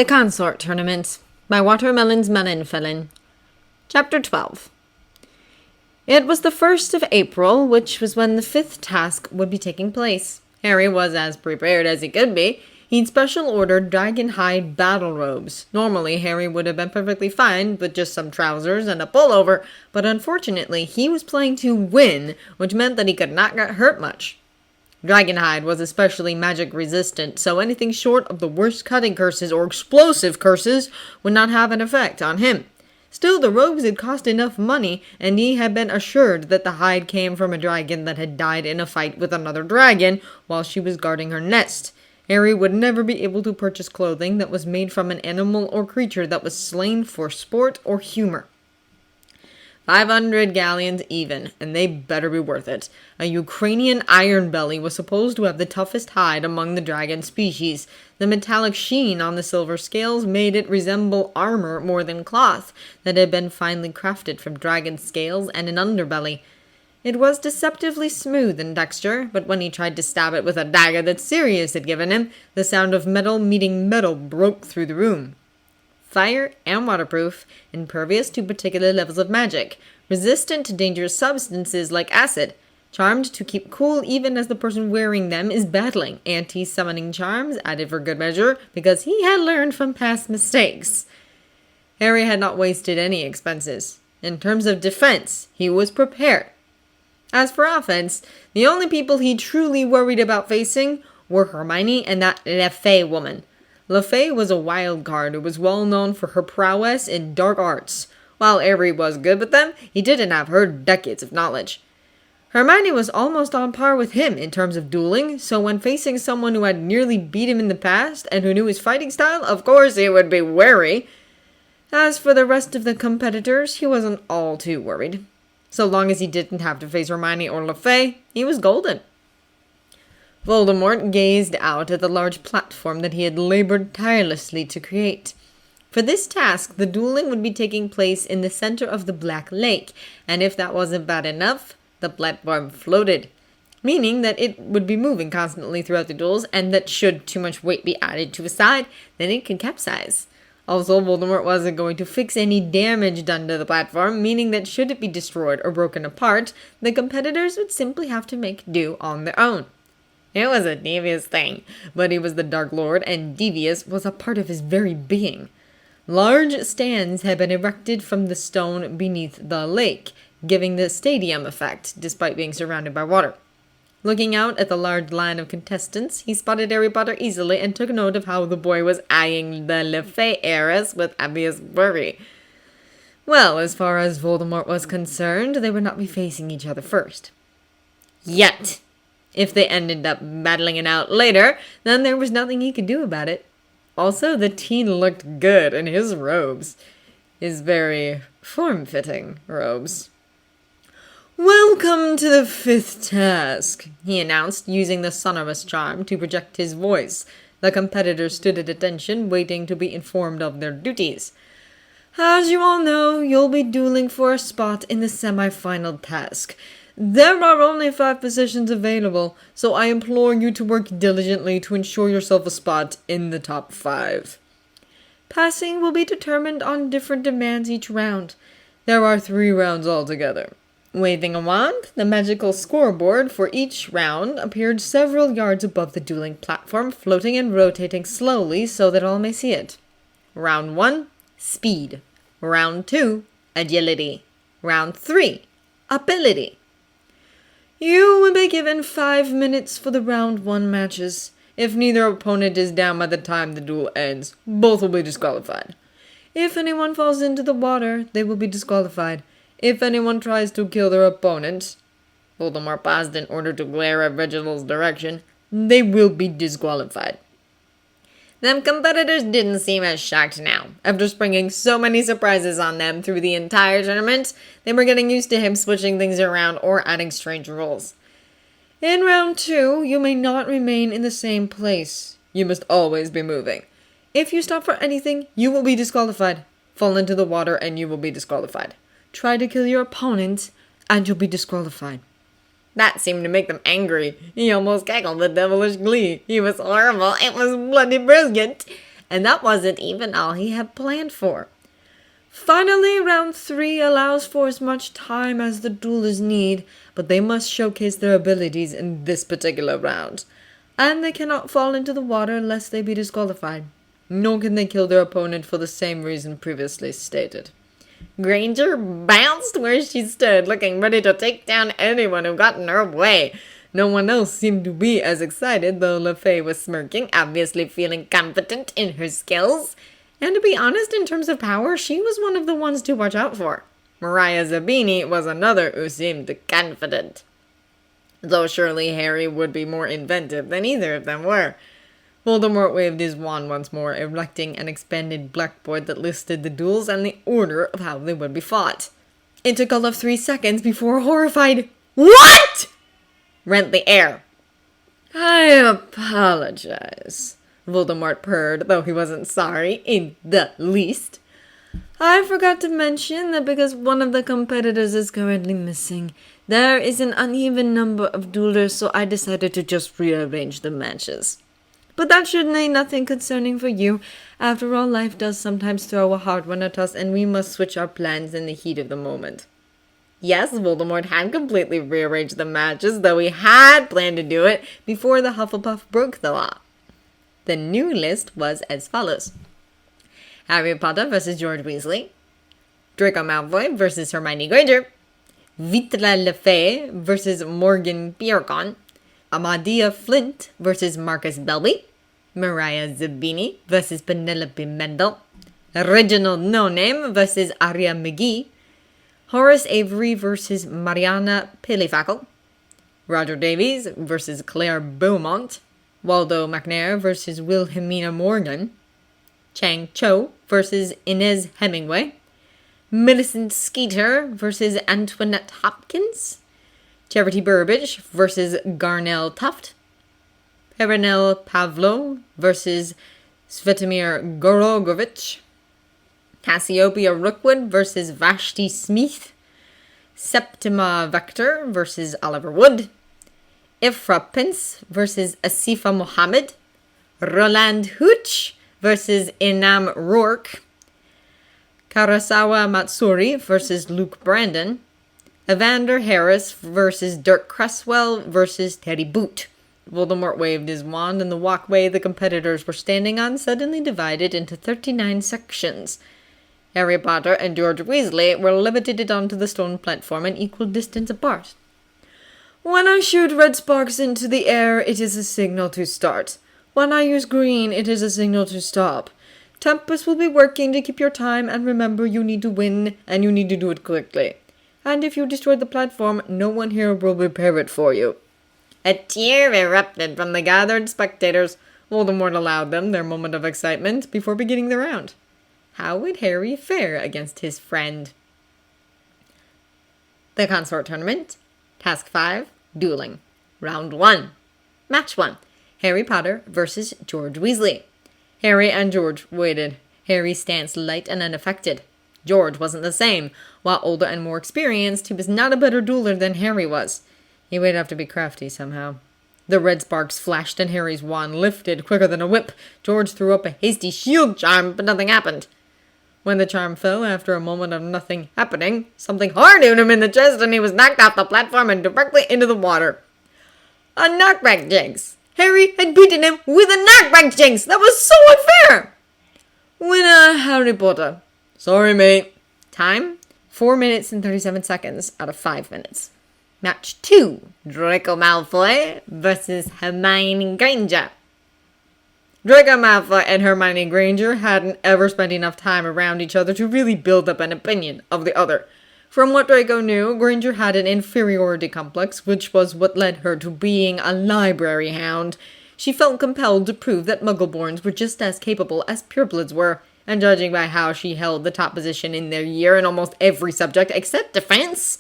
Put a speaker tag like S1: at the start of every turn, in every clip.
S1: The Consort Tournament by Watermelon's Melonfelon. Chapter 12. It was the 1st of April, which was when the 5th task would be taking place. Harry was as prepared as he could be. He'd special ordered dragon hide battle robes. Normally, Harry would have been perfectly fine with just some trousers and a pullover, but unfortunately, he was playing to win, which meant that he could not get hurt much. Dragonhide was especially magic resistant, so anything short of the worst cutting curses or explosive curses would not have an effect on him. Still, the robes had cost enough money, and he had been assured that the hide came from a dragon that had died in a fight with another dragon while she was guarding her nest. Harry would never be able to purchase clothing that was made from an animal or creature that was slain for sport or humor. 500 galleons even, and they better be worth it. A Ukrainian iron belly was supposed to have the toughest hide among the dragon species. The metallic sheen on the silver scales made it resemble armor more than cloth that had been finely crafted from dragon scales and an underbelly. It was deceptively smooth in texture, but when he tried to stab it with a dagger that Sirius had given him, the sound of metal meeting metal broke through the room. Fire and waterproof, impervious to particular levels of magic, resistant to dangerous substances like acid, charmed to keep cool even as the person wearing them is battling, anti-summoning charms added for good measure because he had learned from past mistakes. Harry had not wasted any expenses. In terms of defense, he was prepared. As for offense, the only people he truly worried about facing were Hermione and that Le Fay woman. Le Fay was a wild card who was well known for her prowess in dark arts. While Harry was good with them, he didn't have her decades of knowledge. Hermione was almost on par with him in terms of dueling, so when facing someone who had nearly beat him in the past and who knew his fighting style, of course he would be wary. As for the rest of the competitors, he wasn't all too worried. So long as he didn't have to face Hermione or Le Fay, he was golden. Voldemort gazed out at the large platform that he had labored tirelessly to create. For this task, the dueling would be taking place in the center of the Black Lake, and if that wasn't bad enough, the platform floated, meaning that it would be moving constantly throughout the duels, and that should too much weight be added to a side, then it could capsize. Also, Voldemort wasn't going to fix any damage done to the platform, meaning that should it be destroyed or broken apart, the competitors would simply have to make do on their own. It was a devious thing, but he was the Dark Lord, and devious was a part of his very being. Large stands had been erected from the stone beneath the lake, giving the stadium effect, despite being surrounded by water. Looking out at the large line of contestants, he spotted Harry Potter easily and took note of how the boy was eyeing the Le Fay heiress with obvious worry. Well, as far as Voldemort was concerned, they would not be facing each other first. Yet! If they ended up battling it out later, then there was nothing he could do about it. Also, the teen looked good in his robes. His very form-fitting robes. "Welcome to the 5th task," he announced, using the sonorous charm to project his voice. The competitors stood at attention, waiting to be informed of their duties. "As you all know, you'll be dueling for a spot in the semi-final task. There are only 5 positions available, so I implore you to work diligently to ensure yourself a spot in the top 5. Passing will be determined on different demands each round. There are 3 rounds altogether." Waving a wand, the magical scoreboard for each round appeared several yards above the dueling platform, floating and rotating slowly so that all may see it. Round 1, speed. Round 2, agility. Round 3, ability. You will be given 5 minutes for the round 1 matches. If neither opponent is down by the time the duel ends, both will be disqualified. If anyone falls into the water, they will be disqualified. If anyone tries to kill their opponent, Voldemort paused in order to glare at Reginald's direction, they will be disqualified. Them competitors didn't seem as shocked now. After springing so many surprises on them through the entire tournament, they were getting used to him switching things around or adding strange rules. In round 2, you may not remain in the same place. You must always be moving. If you stop for anything, you will be disqualified. Fall into the water and you will be disqualified. Try to kill your opponent and you'll be disqualified. That seemed to make them angry. He almost cackled with devilish glee. He was horrible. It was bloody brilliant. and that wasn't even all he had planned for. Finally, round 3 allows for as much time as the duelers need, but they must showcase their abilities in this particular round. And they cannot fall into the water lest they be disqualified. Nor can they kill their opponent for the same reason previously stated. Granger bounced where she stood, looking ready to take down anyone who got in her way. No one else seemed to be as excited, though LaFay was smirking, obviously feeling confident in her skills. And to be honest, in terms of power, she was one of the ones to watch out for. Mariah Zabini was another who seemed confident. Though surely Harry would be more inventive than either of them were. Voldemort waved his wand once more, erecting an expanded blackboard that listed the duels and the order of how they would be fought. It took all of 3 seconds before a horrified "What?" rent the air. "I apologize," Voldemort purred, though he wasn't sorry in the least. "I forgot to mention that because one of the competitors is currently missing, there is an uneven number of duelers, so I decided to just rearrange the matches. But that should mean nothing concerning for you. After all, life does sometimes throw a hard one at us, and we must switch our plans in the heat of the moment." Yes, Voldemort had completely rearranged the matches, though he had planned to do it before the Hufflepuff broke the law. The new list was as follows. Harry Potter versus George Weasley, Draco Malfoy versus Hermione Granger, Vitra LeFay versus Morgan Piercon, Amadia Flint versus Marcus Belby, Mariah Zabini versus Penelope Mendel, Reginald No Name versus Aria McGee, Horace Avery versus Mariana Pilifackle, Roger Davies versus Claire Beaumont, Waldo McNair versus Wilhelmina Morgan, Chang Cho versus Inez Hemingway, Millicent Skeeter versus Antoinette Hopkins, Charity Burbage versus Garnell Tuft, Perenelle Pavlo versus Svetomir Gorogovich, Cassiopeia Rookwood versus Vashti Smith, Septima Vector versus Oliver Wood, Ifra Prince versus Asifa Mohammed, Roland Hooch versus Inam Rourke, Karasawa Matsuri versus Luke Brandon, Evander Harris versus Dirk Cresswell versus Teddy Boot. Voldemort waved his wand, and the walkway the competitors were standing on suddenly divided into 39 sections. Harry Potter and George Weasley were levitated onto the stone platform an equal distance apart. "When I shoot red sparks into the air, it is a signal to start. When I use green, it is a signal to stop. Tempest will be working to keep your time, and remember you need to win, and you need to do it quickly. And if you destroy the platform, no one here will repair it for you." A cheer erupted from the gathered spectators. Voldemort allowed them their moment of excitement before beginning the round. How would Harry fare against his friend? The Consort Tournament. Task 5. Dueling. Round 1. Match 1. Harry Potter versus George Weasley. Harry and George waited. Harry's stance light and unaffected. George wasn't the same. While older and more experienced, he was not a better dueler than Harry was. He would have to be crafty somehow. The red sparks flashed and Harry's wand lifted quicker than a whip. George threw up a hasty shield charm, but nothing happened. When the charm fell, after a moment of nothing happening, something hard hit him in the chest and he was knocked off the platform and directly into the water. A knockback jinx! Harry had beaten him with a knockback jinx! That was so unfair! Winner, Harry Potter. Sorry, mate. Time? 4 minutes and 37 seconds out of 5 minutes. Match 2. Draco Malfoy versus Hermione Granger. Draco Malfoy and Hermione Granger hadn't ever spent enough time around each other to really build up an opinion of the other. From what Draco knew, Granger had an inferiority complex, which was what led her to being a library hound. She felt compelled to prove that Muggleborns were just as capable as purebloods were, and judging by how she held the top position in their year in almost every subject except defense,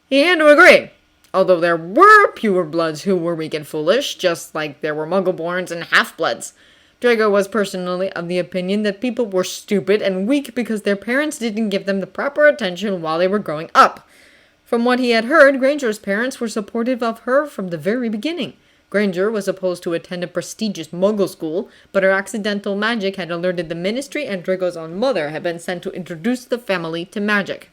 S1: he had to agree. Although there were purebloods who were weak and foolish, just like there were Muggleborns and half-bloods. Draco was personally of the opinion that people were stupid and weak because their parents didn't give them the proper attention while they were growing up. From what he had heard, Granger's parents were supportive of her from the very beginning. Granger was supposed to attend a prestigious Muggle school, but her accidental magic had alerted the Ministry, and Draco's own mother had been sent to introduce the family to magic.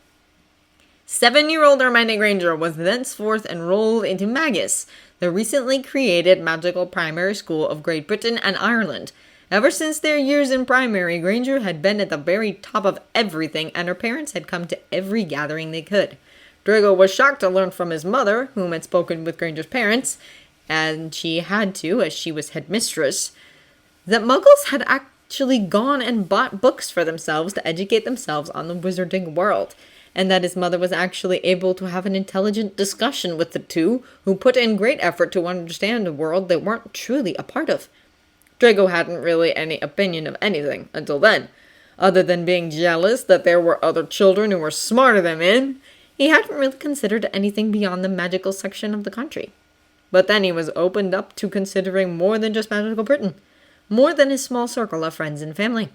S1: 7-year-old Hermione Granger was thenceforth enrolled into Magus, the recently created magical primary school of Great Britain and Ireland. Ever since their years in primary, Granger had been at the very top of everything, and her parents had come to every gathering they could. Draco was shocked to learn from his mother, whom had spoken with Granger's parents, and she had to, as she was headmistress, that Muggles had actually gone and bought books for themselves to educate themselves on the wizarding world, and that his mother was actually able to have an intelligent discussion with the two, who put in great effort to understand a world they weren't truly a part of. Draco hadn't really any opinion of anything until then. Other than being jealous that there were other children who were smarter than him, he hadn't really considered anything beyond the magical section of the country. But then he was opened up to considering more than just magical Britain, more than his small circle of friends and family.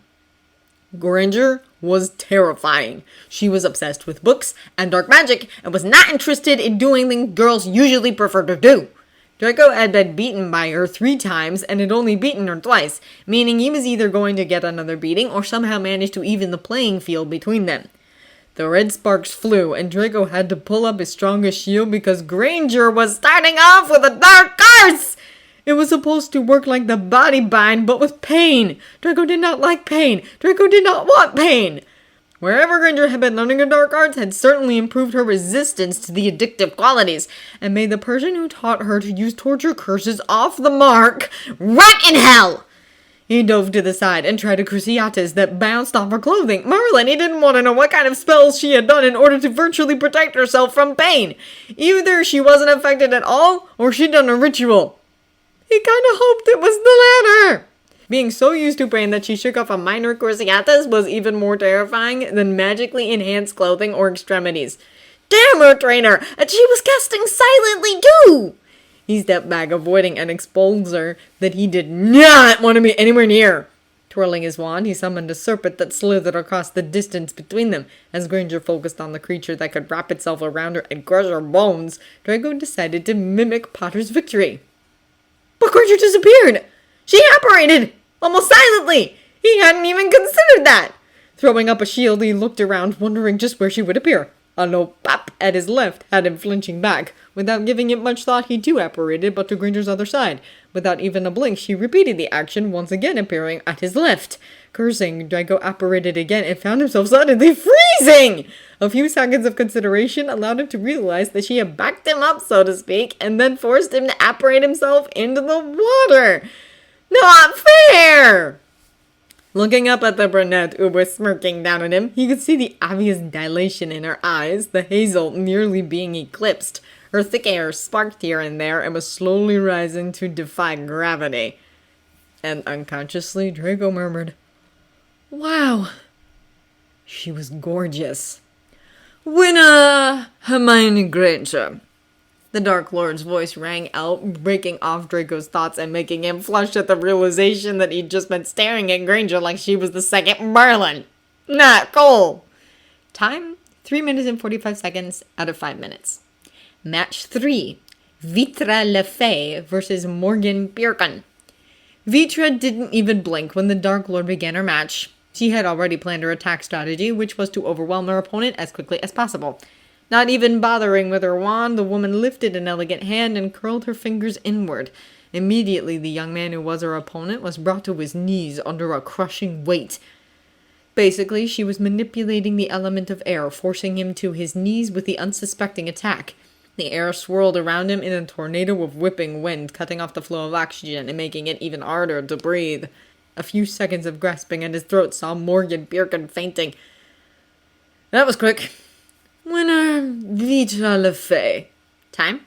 S1: Granger was terrifying. She was obsessed with books and dark magic, and was not interested in doing things girls usually prefer to do. Draco had been beaten by her 3 times and had only beaten her twice, meaning he was either going to get another beating or somehow manage to even the playing field between them. The red sparks flew, and Draco had to pull up his strongest shield because Granger was starting off with a dark arts! It was supposed to work like the body bind, but with pain. Draco did not like pain. Draco did not want pain. Wherever Granger had been learning her dark arts had certainly improved her resistance to the addictive qualities, and made the person who taught her to use torture curses off the mark rot in hell! He dove to the side and tried a cruciatus that bounced off her clothing. Merlin, he didn't want to know what kind of spells she had done in order to virtually protect herself from pain. Either she wasn't affected at all, or she'd done a ritual. He kinda hoped it was the latter. Being so used to pain that she shook off a minor cruciatus was even more terrifying than magically enhanced clothing or extremities. Damn her, trainer! And she was casting silently too! He stepped back, avoiding an expulsor that he did not want to be anywhere near. Twirling his wand, he summoned a serpent that slithered across the distance between them. As Granger focused on the creature that could wrap itself around her and crush her bones, Draco decided to mimic Potter's victory. But Granger disappeared! She apparated! Almost silently! He hadn't even considered that! Throwing up a shield, he looked around, wondering just where she would appear. A low pop at his left had him flinching back. Without giving it much thought, he too apparated, but to Granger's other side. Without even a blink, she repeated the action, once again appearing at his left. Cursing, Draco apparated again and found himself suddenly freezing! A few seconds of consideration allowed him to realize that she had backed him up, so to speak, and then forced him to apparate himself into the water. Not fair! Looking up at the brunette who was smirking down at him, he could see the obvious dilation in her eyes, the hazel nearly being eclipsed. Her thick hair sparked here and there and was slowly rising to defy gravity. And unconsciously, Draco murmured, "Wow." She was gorgeous. "Winner, Hermione Granger." The Dark Lord's voice rang out, breaking off Draco's thoughts and making him flush at the realization that he'd just been staring at Granger like she was the second Merlin. Not cool. Time, 3 minutes and 45 seconds out of 5 minutes. Match 3, Vitra Lefay versus Morgan Birkin. Vitra didn't even blink when the Dark Lord began her match. She had already planned her attack strategy, which was to overwhelm her opponent as quickly as possible. Not even bothering with her wand, the woman lifted an elegant hand and curled her fingers inward. Immediately, the young man who was her opponent was brought to his knees under a crushing weight. Basically, she was manipulating the element of air, forcing him to his knees with the unsuspecting attack. The air swirled around him in a tornado of whipping wind, cutting off the flow of oxygen and making it even harder to breathe. A few seconds of grasping at his throat saw Morgan Birkin fainting. That was quick. Winner, Vitra Lefay. Time,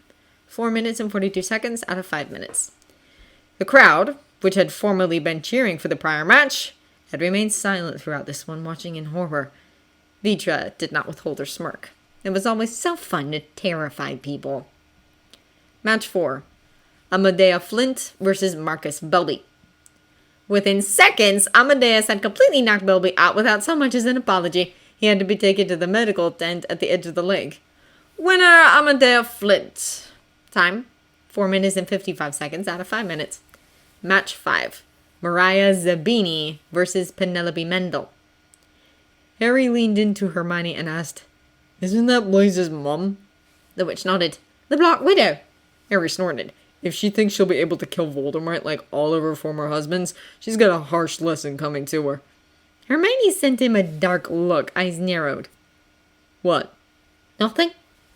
S1: 4 minutes and 42 seconds out of 5 minutes. The crowd, which had formerly been cheering for the prior match, had remained silent throughout this one, watching in horror. Vitra did not withhold her smirk. It was always so fun to terrify people. Match 4. Amadea Flint versus Marcus Belby. Within seconds, Amadeus had completely knocked Belby out without so much as an apology. He had to be taken to the medical tent at the edge of the lake. Winner, Amadea Flint. Time, 4 minutes and 55 seconds out of 5 minutes. Match 5. Mariah Zabini versus Penelope Mendel. Harry leaned into Hermione and asked, "Isn't that Blaze's mum?" The witch nodded. "The Black Widow." Harry snorted. "If she thinks she'll be able to kill Voldemort like all of her former husbands, she's got a harsh lesson coming to her." Hermione sent him a dark look, eyes narrowed. "What?" "Nothing,"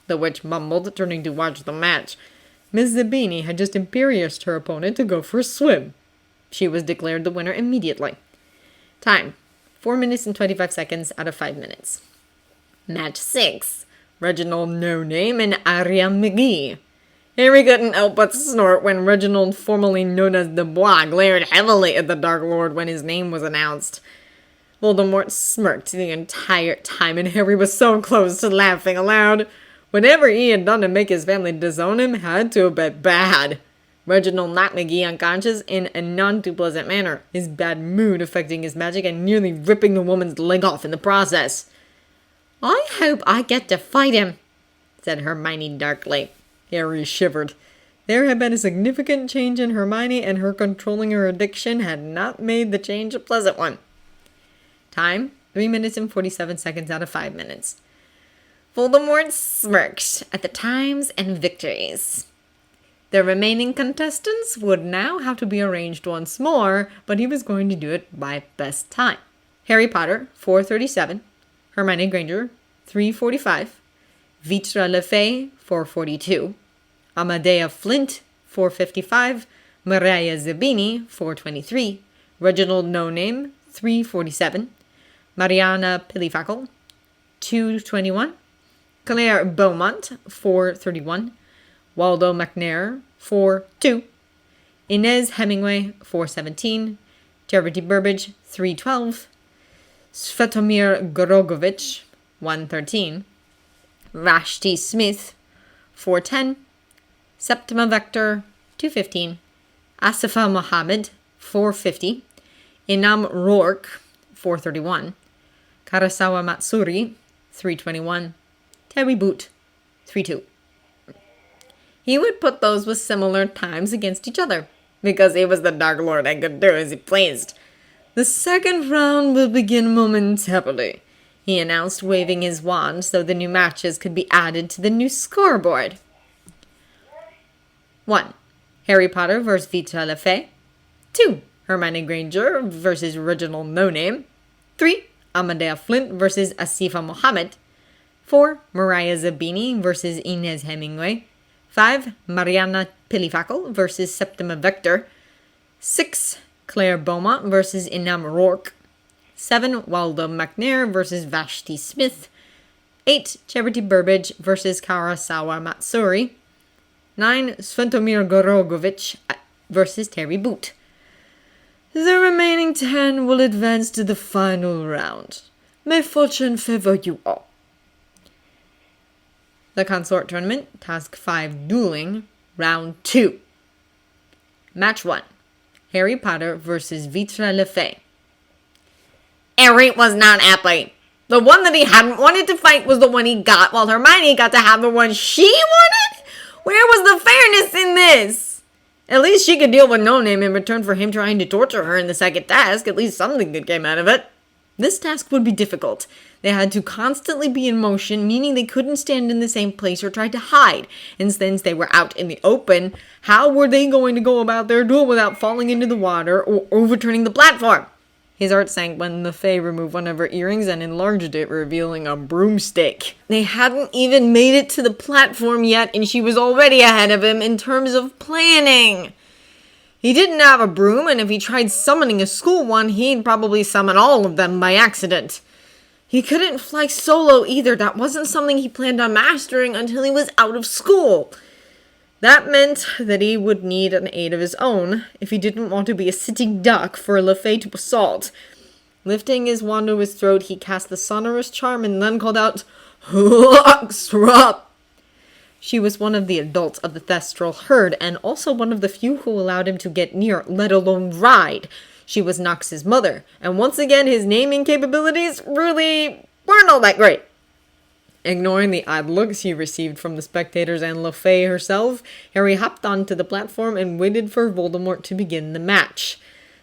S1: the witch mumbled, turning to watch the match. Miss Zabini had just imperioused her opponent to go for a swim. She was declared the winner immediately. Time, 4 minutes and 25 seconds out of 5 minutes. Match 6. Reginald No Name and Aria McGee. Harry couldn't help but snort when Reginald, formerly known as Dubois, glared heavily at the Dark Lord when his name was announced. Voldemort smirked the entire time, and Harry was so close to laughing aloud. Whatever he had done to make his family disown him had to have been bad. Reginald knocked McGee unconscious in a none-too-pleasant manner, his bad mood affecting his magic and nearly ripping the woman's leg off in the process. "I hope I get to fight him," said Hermione darkly. Harry shivered. There had been a significant change in Hermione, and her controlling her addiction had not made the change a pleasant one. Time, 3 minutes and 47 seconds out of 5 minutes. Voldemort smirked at the times and victories. The remaining contestants would now have to be arranged once more, but he was going to do it by best time. Harry Potter, 4:37. Hermione Granger, 3:45. Vitra LeFay, 4:42. Amadea Flint, 4:55. Mariah Zabini, 4:23. Reginald No Name, 3:47. Mariana Pilifacal, 2:21. Claire Beaumont, 4:31. Waldo McNair, 4:2. Inez Hemingway, 4:17. Charity Burbage, 3:12. Svetomir Gorogovich, 1:13. Vashti Smith, 4:10. Septima Vector, 2:15. Asifa Mohammed, 4:50. Inam Rourke, 4:31. Karasawa Matsuri, 3:21. Terry Boot, 3:2. He would put those with similar times against each other, because he was the Dark Lord and could do as he pleased. "The second round will begin momentarily," he announced, waving his wand so the new matches could be added to the new scoreboard. 1. Harry Potter vs. Vitra LeFay. 2. Hermione Granger vs. Reginald No Name. 3. Amadea Flint vs. Asifa Mohammed. 4. Mariah Zabini vs. Inez Hemingway. 5. Mariana Pilifacal vs. Septima Vector. 6. Claire Beaumont vs. Inam Rourke. 7. Waldo McNair vs. Vashti Smith. 8. Charity Burbage vs. Karasawa Matsuri. 9. Sventomir Gorogovich vs. Terry Boot. The remaining 10 will advance to the final round. May fortune favor you all. The Consort Tournament, Task 5 Dueling, Round 2. Match 1. Harry Potter vs. Vitra LeFay. Harry was not happy. The one that he hadn't wanted to fight was the one he got, while Hermione got to have the one she wanted? Where was the fairness in this? At least she could deal with No Name in return for him trying to torture her in the second task. At least something good came out of it. This task would be difficult. They had to constantly be in motion, meaning they couldn't stand in the same place or try to hide. And since they were out in the open, how were they going to go about their duel without falling into the water or overturning the platform? His heart sank when the Fae removed one of her earrings and enlarged it, revealing a broomstick. They hadn't even made it to the platform yet, and she was already ahead of him in terms of planning. He didn't have a broom, and if he tried summoning a school one, he'd probably summon all of them by accident. He couldn't fly solo either. That wasn't something he planned on mastering until he was out of school. That meant that he would need an aid of his own if he didn't want to be a sitting duck for LeFay to assault. Lifting his wand to his throat, he cast the sonorous charm and then called out, "Huxrup!" She was one of the adults of the Thestral herd, and also one of the few who allowed him to get near, let alone ride. She was Nox's mother, and once again his naming capabilities really weren't all that great. Ignoring the odd looks he received from the spectators and LeFay herself, Harry hopped onto the platform and waited for Voldemort to begin the match.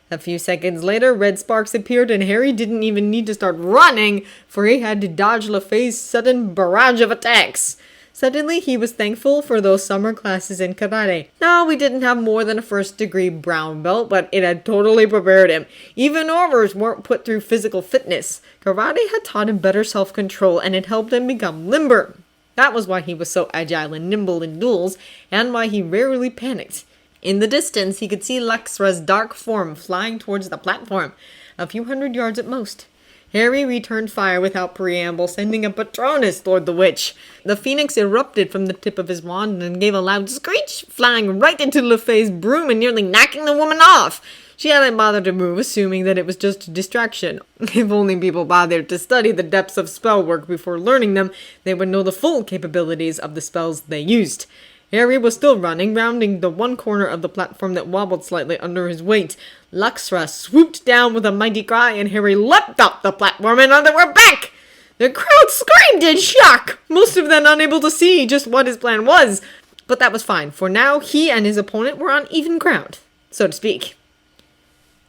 S1: A few seconds later, red sparks appeared and Harry didn't even need to start running, for he had to dodge LeFay's sudden barrage of attacks. Suddenly, he was thankful for those summer classes in karate. No, we didn't have more than a first-degree brown belt, but it had totally prepared him. Even orders weren't put through physical fitness. Karate had taught him better self-control, and it helped him become limber. That was why he was so agile and nimble in duels, and why he rarely panicked. In the distance, he could see Luxra's dark form flying towards the platform, a few hundred yards at most. Harry returned fire without preamble, sending a Patronus toward the witch. The phoenix erupted from the tip of his wand and gave a loud screech, flying right into LeFay's broom and nearly knocking the woman off. She hadn't bothered to move, assuming that it was just a distraction. If only people bothered to study the depths of spell work before learning them, they would know the full capabilities of the spells they used. Harry was still running, rounding the one corner of the platform that wobbled slightly under his weight. Luxra swooped down with a mighty cry, and Harry leapt off the platform, and they were back! The crowd screamed in shock, most of them unable to see just what his plan was. But that was fine, for now he and his opponent were on even ground, so to speak.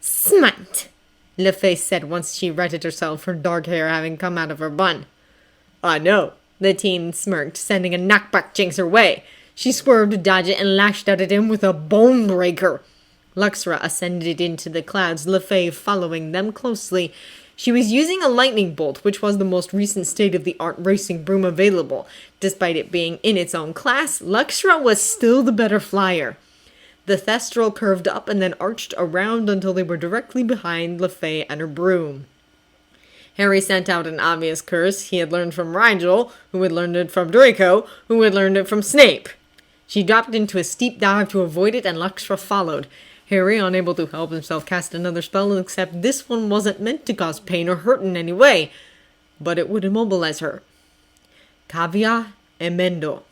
S1: "Smite," LeFay said once she righted herself, her dark hair having come out of her bun. "I know," the teen smirked, sending a knockback jinx her way. She swerved to dodge it and lashed out at him with a bone breaker. Luxra ascended into the clouds, LeFay following them closely. She was using a lightning bolt, which was the most recent state-of-the-art racing broom available. Despite it being in its own class, Luxra was still the better flyer. The Thestral curved up and then arched around until they were directly behind LeFay and her broom. Harry sent out an obvious curse he had learned from Rigel, who had learned it from Draco, who had learned it from Snape. She dropped into a steep dive to avoid it, and Luxra followed. Harry, unable to help himself, cast another spell, except this one wasn't meant to cause pain or hurt in any way, but it would immobilize her. Cavia emendo.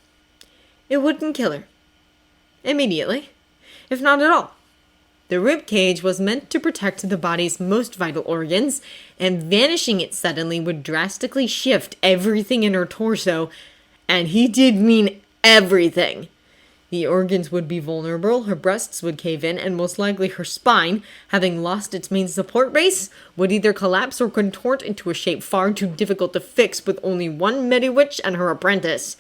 S1: It wouldn't kill her. Immediately. If not at all. The rib cage was meant to protect the body's most vital organs, and vanishing it suddenly would drastically shift everything in her torso, and he did mean everything. The organs would be vulnerable, her breasts would cave in, and most likely her spine, having lost its main support base, would either collapse or contort into a shape far too difficult to fix with only one Mediwitch and her apprentice.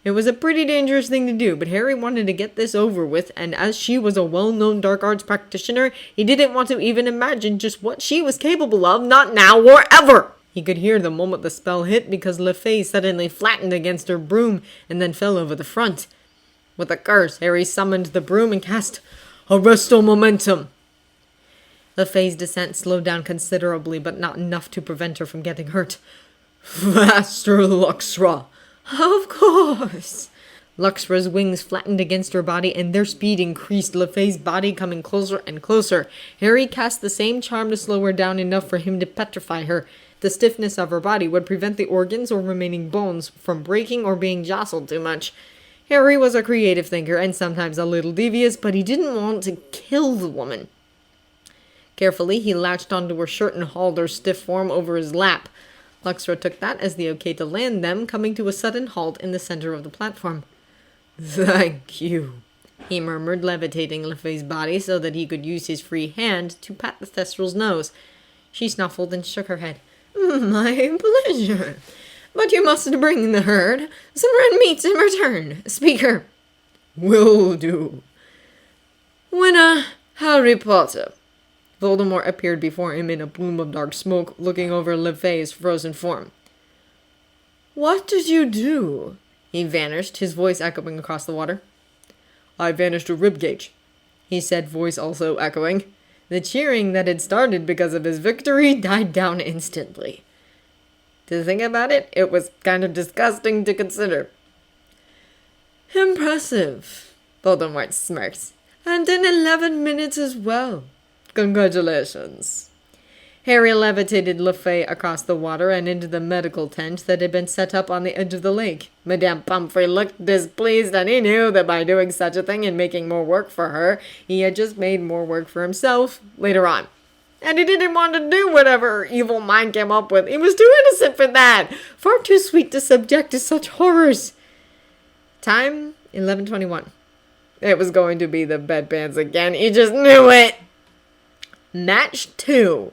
S1: It was a pretty dangerous thing to do, but Harry wanted to get this over with, and as she was a well-known dark arts practitioner, he didn't want to even imagine just what she was capable of, not now or ever! He could hear the moment the spell hit because LeFay suddenly flattened against her broom and then fell over the front. With a curse, Harry summoned the broom and cast Arresto Momentum. LeFay's descent slowed down considerably, but not enough to prevent her from getting hurt. Faster, Luxra! Of course! Luxra's wings flattened against her body, and their speed increased, LeFay's body coming closer and closer. Harry cast the same charm to slow her down enough for him to petrify her. The stiffness of her body would prevent the organs or remaining bones from breaking or being jostled too much. Harry was a creative thinker and sometimes a little devious, but he didn't want to kill the woman. Carefully, he latched onto her shirt and hauled her stiff form over his lap. Luxra took that as the okay to land them, coming to a sudden halt in the center of the platform. "Thank you," he murmured, levitating LeFay's body so that he could use his free hand to pat the Thestral's nose. She snuffled and shook her head. "My pleasure. But you must bring the herd some red meat in return, Speaker." "Will do." "When Harry Potter." Voldemort appeared before him in a plume of dark smoke, looking over LeFay's frozen form. "What did you do?" He vanished, his voice echoing across the water. "I vanished a rib cage," he said, voice also echoing. The cheering that had started because of his victory died down instantly. To think about it, it was kind of disgusting to consider. "Impressive," Voldemort smirked. "And in 11 minutes as well. Congratulations." Harry levitated LeFay across the water and into the medical tent that had been set up on the edge of the lake. Madame Pomfrey looked displeased, and he knew that by doing such a thing and making more work for her, he had just made more work for himself later on. And he didn't want to do whatever her evil mind came up with. He was too innocent for that. Far too sweet to subject to such horrors. Time, 11:21. It was going to be the bedpans again. He just knew it. Match 2.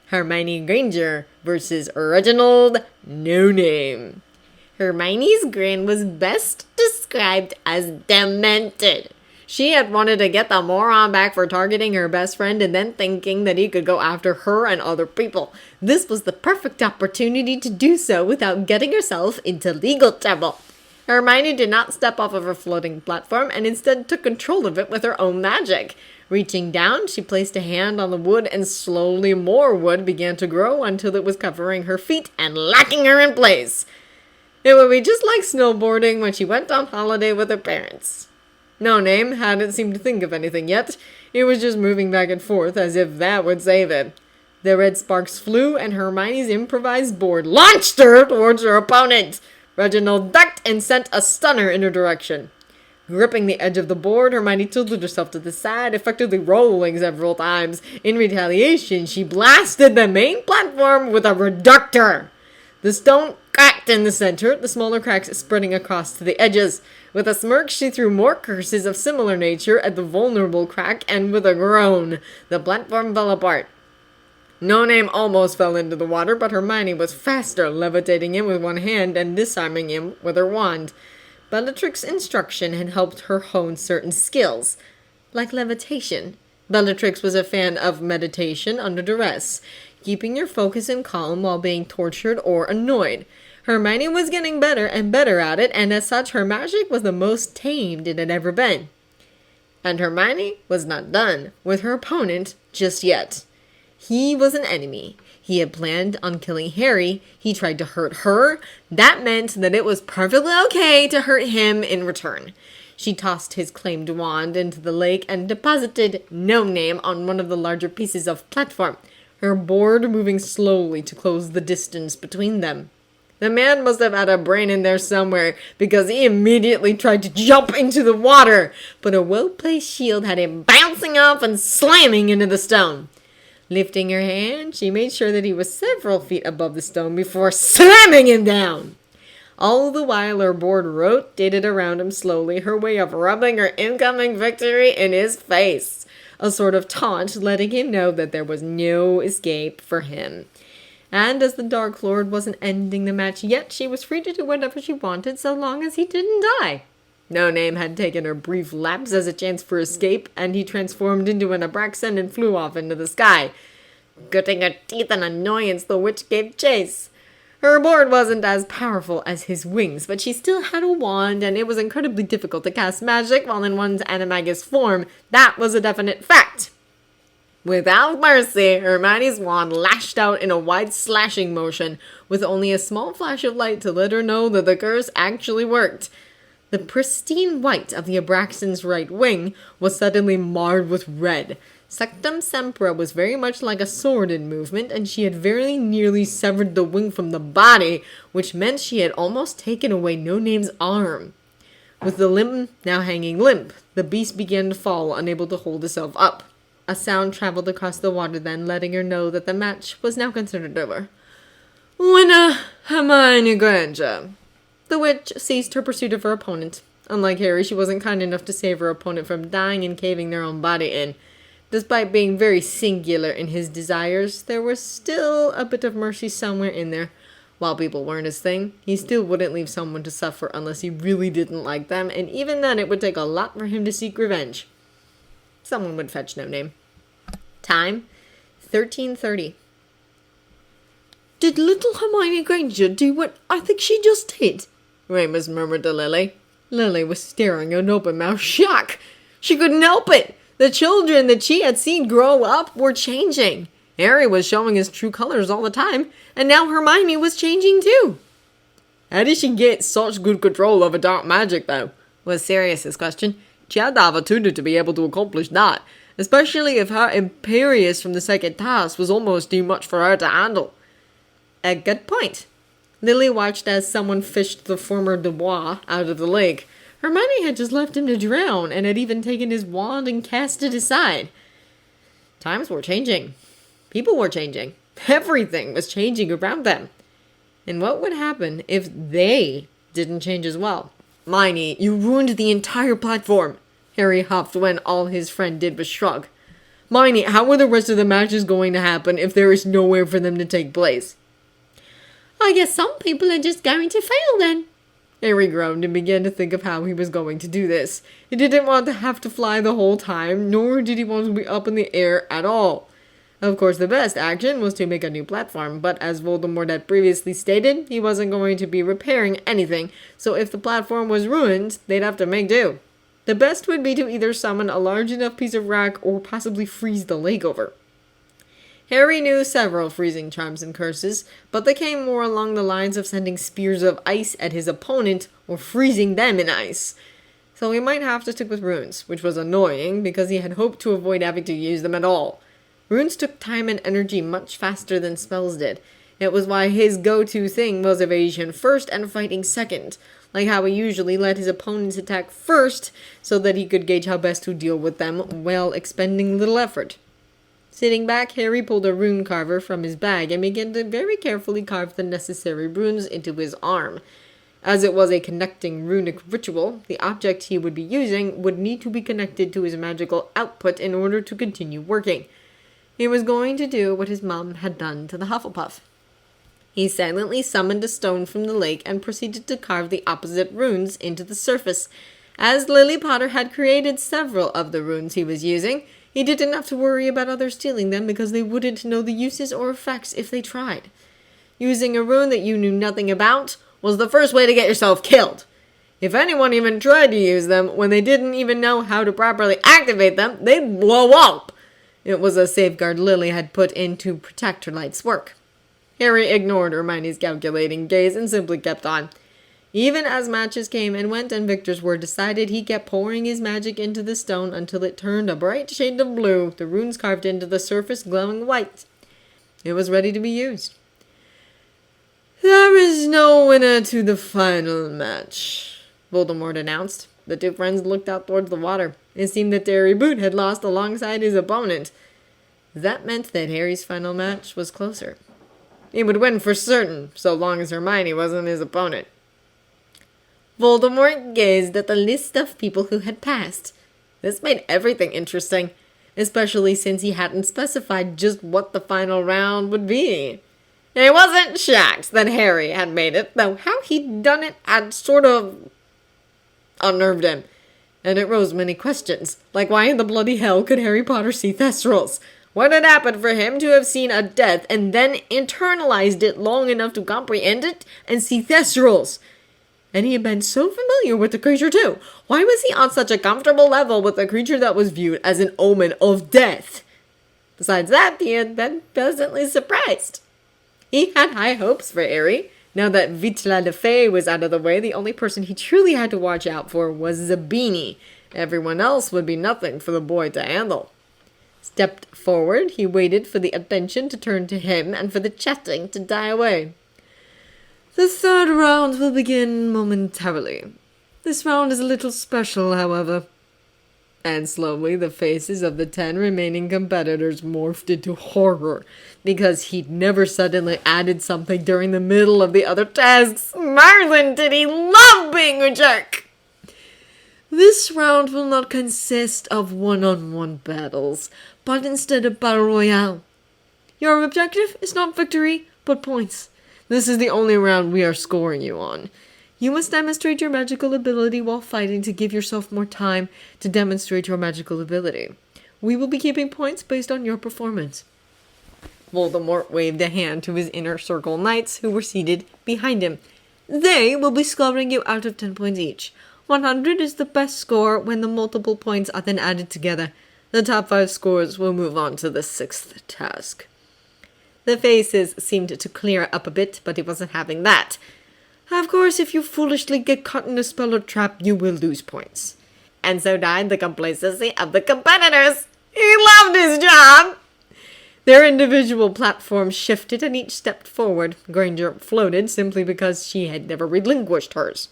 S1: Hermione Granger versus Reginald No Name. Hermione's grin was best described as demented. She had wanted to get the moron back for targeting her best friend and then thinking that he could go after her and other people. This was the perfect opportunity to do so without getting herself into legal trouble. Hermione did not step off of her floating platform and instead took control of it with her own magic. Reaching down, she placed a hand on the wood and slowly more wood began to grow until it was covering her feet and locking her in place. It would be just like snowboarding when she went on holiday with her parents. No Name hadn't seemed to think of anything yet. It was just moving back and forth as if that would save it. The red sparks flew and Hermione's improvised board launched her towards her opponent. Reginald ducked and sent a stunner in her direction. Gripping the edge of the board, Hermione tilted herself to the side, effectively rolling several times. In retaliation, she blasted the main platform with a reductor. The stone cracked in the center, the smaller cracks spreading across to the edges. With a smirk, she threw more curses of similar nature at the vulnerable crack, and with a groan, the platform fell apart. No Name almost fell into the water, but Hermione was faster, levitating him with one hand and disarming him with her wand. Bellatrix's instruction had helped her hone certain skills, like levitation. Bellatrix was a fan of meditation under duress, keeping your focus and calm while being tortured or annoyed. Hermione was getting better and better at it, and as such, her magic was the most tamed it had ever been. And Hermione was not done with her opponent just yet. He was an enemy. He had planned on killing Harry. He tried to hurt her. That meant that it was perfectly okay to hurt him in return. She tossed his claimed wand into the lake and deposited No Name on one of the larger pieces of platform, her board moving slowly to close the distance between them. The man must have had a brain in there somewhere, because he immediately tried to jump into the water, but a well-placed shield had him bouncing off and slamming into the stone. Lifting her hand, she made sure that he was several feet above the stone before slamming him down. All the while, her board rotated around him slowly, her way of rubbing her incoming victory in his face. A sort of taunt, letting him know that there was no escape for him. And as the Dark Lord wasn't ending the match yet, she was free to do whatever she wanted so long as he didn't die. No Name had taken her brief lapse as a chance for escape, and he transformed into an Abraxan and flew off into the sky. Gritting her teeth in annoyance, the witch gave chase. Her board wasn't as powerful as his wings, but she still had a wand, and it was incredibly difficult to cast magic while in one's animagus form. That was a definite fact. Without mercy, Hermione's wand lashed out in a wide slashing motion, with only a small flash of light to let her know that the curse actually worked. The pristine white of the Abraxan's right wing was suddenly marred with red. Sectum Sempra was very much like a sword in movement, and she had very nearly severed the wing from the body, which meant she had almost taken away No Name's arm. With the limb now hanging limp, the beast began to fall, unable to hold itself up. A sound traveled across the water then, letting her know that the match was now considered over. Winner, Hermione Granger. The witch ceased her pursuit of her opponent. Unlike Harry, she wasn't kind enough to save her opponent from dying and caving their own body in. Despite being very singular in his desires, there was still a bit of mercy somewhere in there. While people weren't his thing, he still wouldn't leave someone to suffer unless he really didn't like them, and even then it would take a lot for him to seek revenge. Someone would fetch No Name. Time, 13:30. Did little Hermione Granger do what I think she just did? Remus murmured to Lily. Lily was staring in open-mouthed shock. She couldn't help it. The children that she had seen grow up were changing. Harry was showing his true colors all the time, and now Hermione was changing too. How did she get such good control over dark magic, though? Was Sirius's question. She had to have a tutor to be able to accomplish that, especially if her Imperious from the second task was almost too much for her to handle. A good point. Lily watched as someone fished the former Dubois out of the lake. Hermione had just left him to drown, and had even taken his wand and cast it aside. Times were changing. People were changing. Everything was changing around them. And what would happen if they didn't change as well? Hermione, you ruined the entire platform, Harry huffed when all his friend did was shrug. Hermione, how are the rest of the matches going to happen if there is nowhere for them to take place? I guess some people are just going to fail then. Harry groaned and began to think of how he was going to do this. He didn't want to have to fly the whole time, nor did he want to be up in the air at all. Of course, the best action was to make a new platform, but as Voldemort had previously stated, he wasn't going to be repairing anything, so if the platform was ruined, they'd have to make do. The best would be to either summon a large enough piece of rock or possibly freeze the lake over. Harry knew several freezing charms and curses, but they came more along the lines of sending spears of ice at his opponent or freezing them in ice. So he might have to stick with runes, which was annoying because he had hoped to avoid having to use them at all. Runes took time and energy much faster than spells did. It was why his go-to thing was evasion first and fighting second, like how he usually let his opponents attack first so that he could gauge how best to deal with them while expending little effort. Sitting back, Harry pulled a rune carver from his bag and began to very carefully carve the necessary runes into his arm. As it was a connecting runic ritual, the object he would be using would need to be connected to his magical output in order to continue working. He was going to do what his mom had done to the Hufflepuff. He silently summoned a stone from the lake and proceeded to carve the opposite runes into the surface. As Lily Potter had created several of the runes he was using, he didn't have to worry about others stealing them because they wouldn't know the uses or effects if they tried. Using a rune that you knew nothing about was the first way to get yourself killed. If anyone even tried to use them when they didn't even know how to properly activate them, they'd blow up. It was a safeguard Lily had put in to protect her light's work. Harry ignored Hermione's calculating gaze and simply kept on. Even as matches came and went and victors were decided, he kept pouring his magic into the stone until it turned a bright shade of blue, the runes carved into the surface glowing white. It was ready to be used. There is no winner to the final match, Voldemort announced. The two friends looked out towards the water. It seemed that Harry Boot had lost alongside his opponent. That meant that Harry's final match was closer. He would win for certain, so long as Hermione wasn't his opponent. Voldemort gazed at the list of people who had passed. This made everything interesting, especially since he hadn't specified just what the final round would be. He wasn't shocked that Harry had made it, though how he'd done it had sort of unnerved him. And it rose many questions, like why in the bloody hell could Harry Potter see Thestrals? What had happened for him to have seen a death and then internalized it long enough to comprehend it and see Thestrals? And he had been so familiar with the creature too. Why was he on such a comfortable level with a creature that was viewed as an omen of death? Besides that, he had been pleasantly surprised. He had high hopes for Harry. Now that Vitla Le Fay was out of the way, the only person he truly had to watch out for was Zabini. Everyone else would be nothing for the boy to handle. Stepped forward, he waited for the attention to turn to him and for the chatting to die away. The third round will begin momentarily. This round is a little special, however. And slowly the faces of the 10 remaining competitors morphed into horror, because he'd never suddenly added something during the middle of the other tasks. Marlin, did he love being a jerk! This round will not consist of one-on-one battles, but instead a battle royale. Your objective is not victory, but points. This is the only round we are scoring you on. You must demonstrate your magical ability while fighting to give yourself more time to demonstrate your magical ability. We will be keeping points based on your performance. Voldemort waved a hand to his inner circle knights who were seated behind him. They will be scoring you out of 10 points each. 100 is the best score when the multiple points are then added together. The top 5 scores will move on to the 6th task. The faces seemed to clear up a bit, but he wasn't having that. Of course, if you foolishly get caught in a spell or trap, you will lose points. And so died the complacency of the competitors. He loved his job! Their individual platforms shifted and each stepped forward. Granger floated simply because she had never relinquished hers.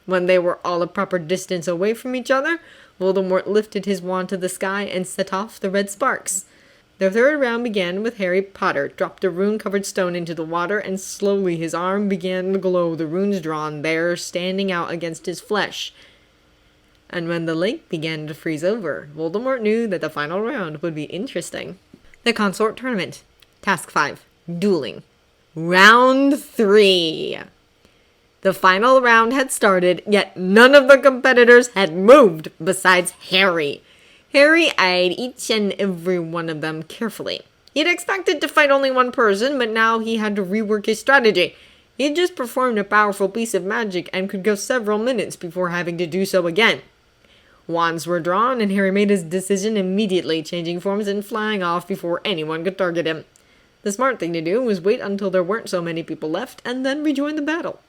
S1: When they were all a proper distance away from each other, Voldemort lifted his wand to the sky and set off the red sparks. The third round began with Harry Potter dropped a rune-covered stone into the water, and slowly his arm began to glow, the runes drawn there standing out against his flesh. And when the lake began to freeze over, Voldemort knew that the final round would be interesting. The Consort Tournament. Task 5. Dueling. Round 3. The final round had started, yet none of the competitors had moved besides Harry. Harry eyed each and every one of them carefully. He had expected to fight only one person, but now he had to rework his strategy. He had just performed a powerful piece of magic and could go several minutes before having to do so again. Wands were drawn, and Harry made his decision immediately, changing forms and flying off before anyone could target him. The smart thing to do was wait until there weren't so many people left, and then rejoin the battle.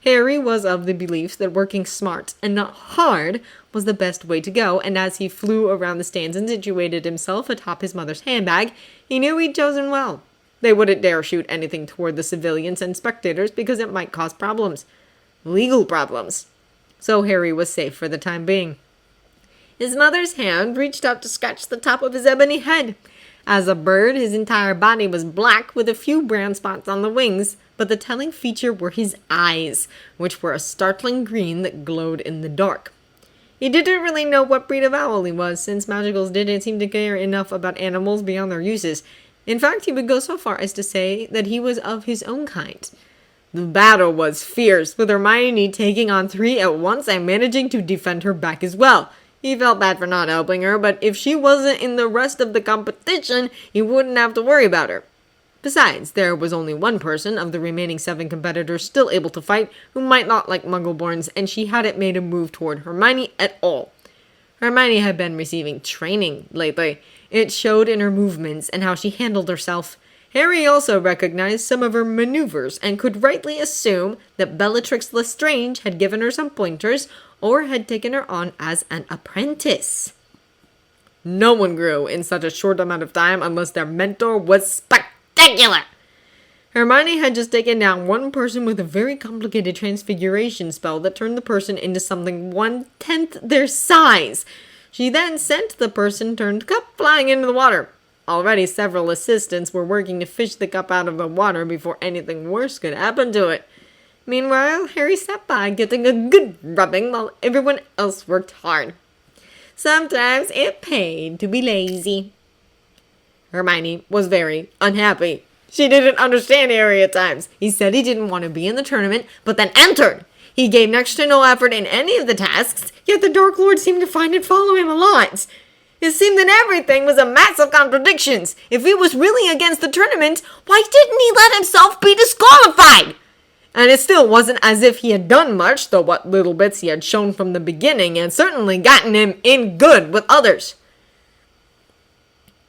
S1: Harry was of the belief that working smart and not hard was the best way to go, and as he flew around the stands and situated himself atop his mother's handbag, he knew he'd chosen well. They wouldn't dare shoot anything toward the civilians and spectators because it might cause problems. Legal problems. So Harry was safe for the time being. His mother's hand reached out to scratch the top of his ebony head. As a bird, his entire body was black with a few brown spots on the wings, but the telling feature were his eyes, which were a startling green that glowed in the dark. He didn't really know what breed of owl he was, since magicals didn't seem to care enough about animals beyond their uses. In fact, he would go so far as to say that he was of his own kind. The battle was fierce, with Hermione taking on 3 at once and managing to defend her back as well. He felt bad for not helping her, but if she wasn't in the rest of the competition, he wouldn't have to worry about her. Besides, there was only one person of the remaining 7 competitors still able to fight who might not like Muggleborns, and she hadn't made a move toward Hermione at all. Hermione had been receiving training lately. It showed in her movements and how she handled herself. Harry also recognized some of her maneuvers and could rightly assume that Bellatrix Lestrange had given her some pointers or had taken her on as an apprentice. No one grew in such a short amount of time unless their mentor was spectacular. Hermione had just taken down one person with a very complicated transfiguration spell that turned the person into something 1/10 their size. She then sent the person-turned cup flying into the water. Already several assistants were working to fish the cup out of the water before anything worse could happen to it. Meanwhile, Harry sat by getting a good rubbing while everyone else worked hard. Sometimes it paid to be lazy. Hermione was very unhappy. She didn't understand Harry at times. He said he didn't want to be in the tournament, but then entered. He gave next to no effort in any of the tasks, yet the Dark Lord seemed to find it follow him a lot. It seemed that everything was a mass of contradictions. If he was really against the tournament, why didn't he let himself be disqualified? And it still wasn't as if he had done much, though what little bits he had shown from the beginning had certainly gotten him in good with others.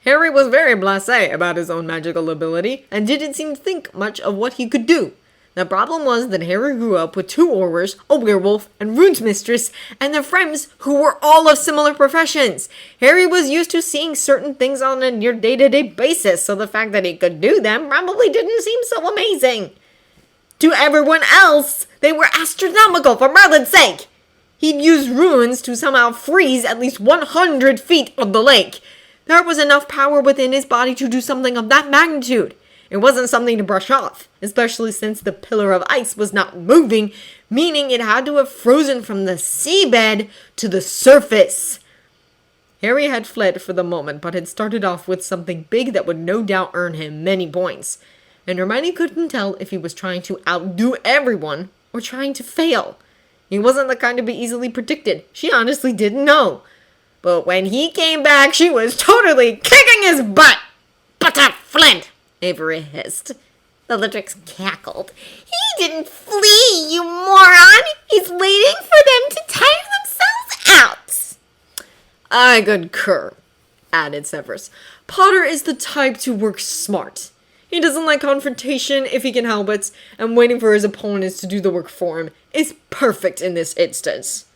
S1: Harry was very blasé about his own magical ability, and didn't seem to think much of what he could do. The problem was that Harry grew up with 2 Aurors, a werewolf, and Rune's mistress, and their friends who were all of similar professions. Harry was used to seeing certain things on a near day-to-day basis, so the fact that he could do them probably didn't seem so amazing. To everyone else, they were astronomical, for Merlin's sake. He'd used runes to somehow freeze at least 100 feet of the lake. There was enough power within his body to do something of that magnitude. It wasn't something to brush off, especially since the pillar of ice was not moving, meaning it had to have frozen from the seabed to the surface. Harry had fled for the moment, but had started off with something big that would no doubt earn him many points. And Hermione couldn't tell if he was trying to outdo everyone or trying to fail. He wasn't the kind to be easily predicted. She honestly didn't know. But when he came back, she was totally kicking his butt. Butter Flint, Avery hissed. Bellatrix cackled. He didn't flee, you moron! He's waiting for them to tire themselves out! I concur, added Severus. Potter is the type to work smart. He doesn't like confrontation if he can help it, and waiting for his opponents to do the work for him is perfect in this instance.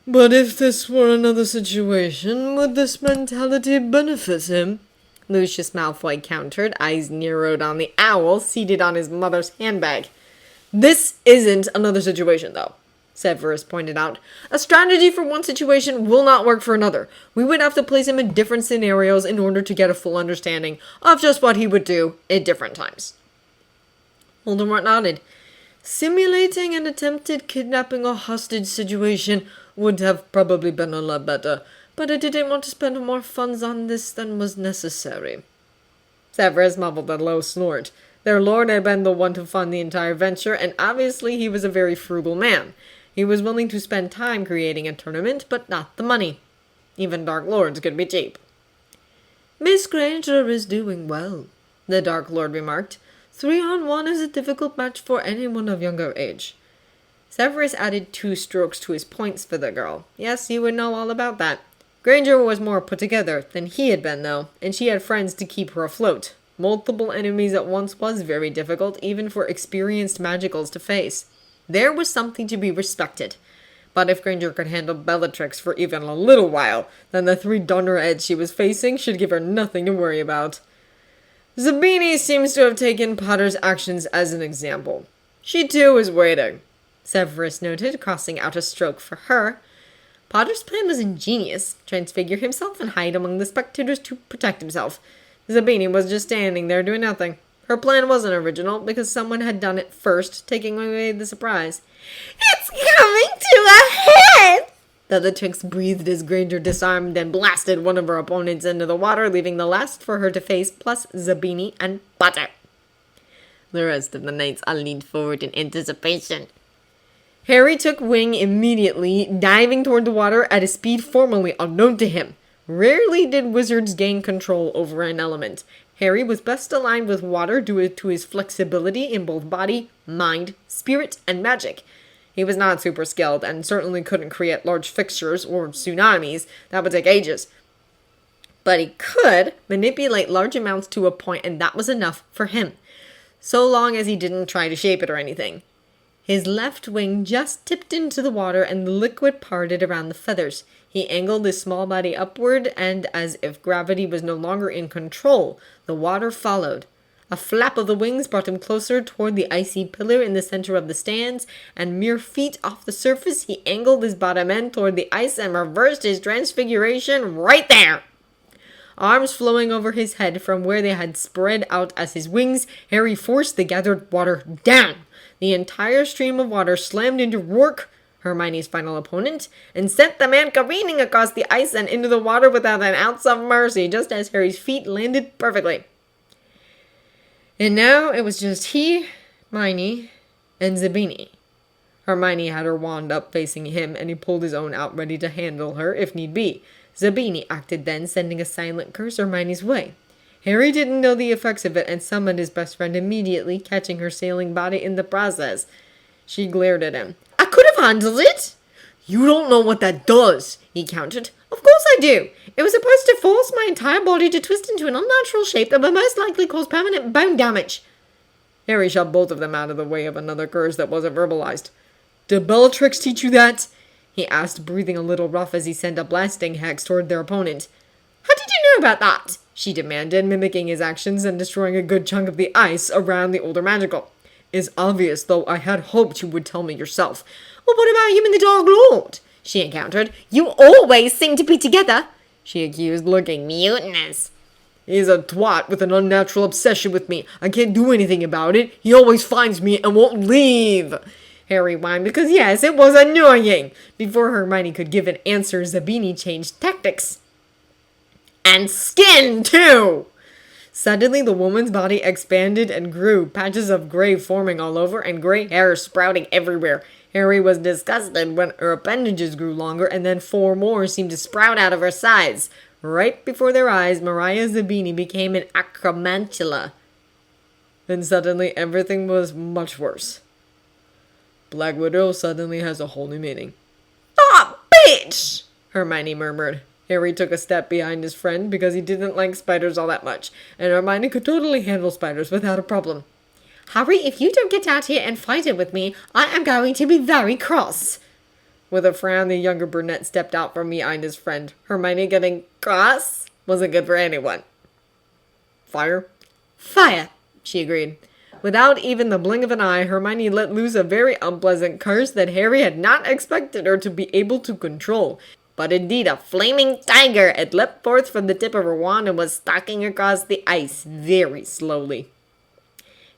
S1: But if this were another situation, would this mentality benefit him? Lucius Malfoy countered, eyes narrowed on the owl seated on his mother's handbag. This isn't another situation, though, Severus pointed out. "A strategy for one situation will not work for another. We would have to place him in different scenarios in order to get a full understanding of just what he would do at different times." Voldemort nodded. "Simulating an attempted kidnapping or hostage situation would have probably been a lot better, but I didn't want to spend more funds on this than was necessary." Severus mumbled a low snort. Their lord had been the one to fund the entire venture, and obviously he was a very frugal man. He was willing to spend time creating a tournament, but not the money. Even Dark Lords could be cheap. "Miss Granger is doing well," the Dark Lord remarked. 3-on-1 is a difficult match for anyone of younger age." Severus added 2 strokes to his points for the girl. Yes, he would know all about that. Granger was more put together than he had been, though, and she had friends to keep her afloat. Multiple enemies at once was very difficult, even for experienced magicals to face. There was something to be respected. But if Granger could handle Bellatrix for even a little while, then the 3 dunderheads she was facing should give her nothing to worry about. Zabini seems to have taken Potter's actions as an example. She too is waiting, Severus noted, crossing out a stroke for her. Potter's plan was ingenious. Transfigure himself and hide among the spectators to protect himself. Zabini was just standing there doing nothing. Her plan wasn't original, because someone had done it first, taking away the surprise. "It's coming to a head!" Bellatrix breathed as Granger disarmed and blasted one of her opponents into the water, leaving the last for her to face, plus Zabini and Potter. The rest of the knights all leaned forward in anticipation. Harry took wing immediately, diving toward the water at a speed formerly unknown to him. Rarely did wizards gain control over an element. Harry was best aligned with water due to his flexibility in both body, mind, spirit, and magic. He was not super skilled and certainly couldn't create large fixtures or tsunamis. That would take ages. But he could manipulate large amounts to a point, and that was enough for him, so long as he didn't try to shape it or anything. His left wing just tipped into the water and the liquid parted around the feathers. He angled his small body upward, and as if gravity was no longer in control, the water followed. A flap of the wings brought him closer toward the icy pillar in the center of the stands, and mere feet off the surface, he angled his bottom end toward the ice and reversed his transfiguration right there. Arms flowing over his head from where they had spread out as his wings, Harry forced the gathered water down. The entire stream of water slammed into Rourke, Hermione's final opponent, and sent the man careening across the ice and into the water without an ounce of mercy, just as Harry's feet landed perfectly. And now it was just he, Hermione, and Zabini. Hermione had her wand up facing him, and he pulled his own out ready to handle her if need be. Zabini acted then, sending a silent curse Hermione's way. Harry didn't know the effects of it and summoned his best friend immediately, catching her sailing body in the process. She glared at him. "I could have handled it!" "You don't know what that does," he countered. "Of course I do. It was supposed to force my entire body to twist into an unnatural shape that would most likely cause permanent bone damage." Harry shoved both of them out of the way of another curse that wasn't verbalized. "Did Bellatrix teach you that?" he asked, breathing a little rough as he sent a blasting hex toward their opponent. "How did you know about that?" she demanded, mimicking his actions and destroying a good chunk of the ice around the older magical. "It's obvious, though I had hoped you would tell me yourself." "Well, what about you and the Dark Lord?" she encountered. "You always seem to be together," she accused, looking mutinous. "He's a twat with an unnatural obsession with me. I can't do anything about it. He always finds me and won't leave," Harry whined, because yes, it was annoying. Before Hermione could give an answer, Zabini changed tactics. "And skin, too!" Suddenly, the woman's body expanded and grew, patches of gray forming all over and gray hair sprouting everywhere. Harry was disgusted when her appendages grew longer, and then 4 more seemed to sprout out of her sides. Right before their eyes, Mariah Zabini became an acromantula. Then suddenly, everything was much worse. Black Widow suddenly has a whole new meaning. "Ah, bitch!" Hermione murmured. Harry took a step behind his friend because he didn't like spiders all that much, and Hermione could totally handle spiders without a problem. "Harry, if you don't get out here and fight it with me, I am going to be very cross." With a frown, the younger brunette stepped out from behind his friend. Hermione getting cross wasn't good for anyone. "Fire?" "Fire," she agreed. Without even the blink of an eye, Hermione let loose a very unpleasant curse that Harry had not expected her to be able to control. But indeed, a flaming tiger had leapt forth from the tip of her wand and was stalking across the ice very slowly.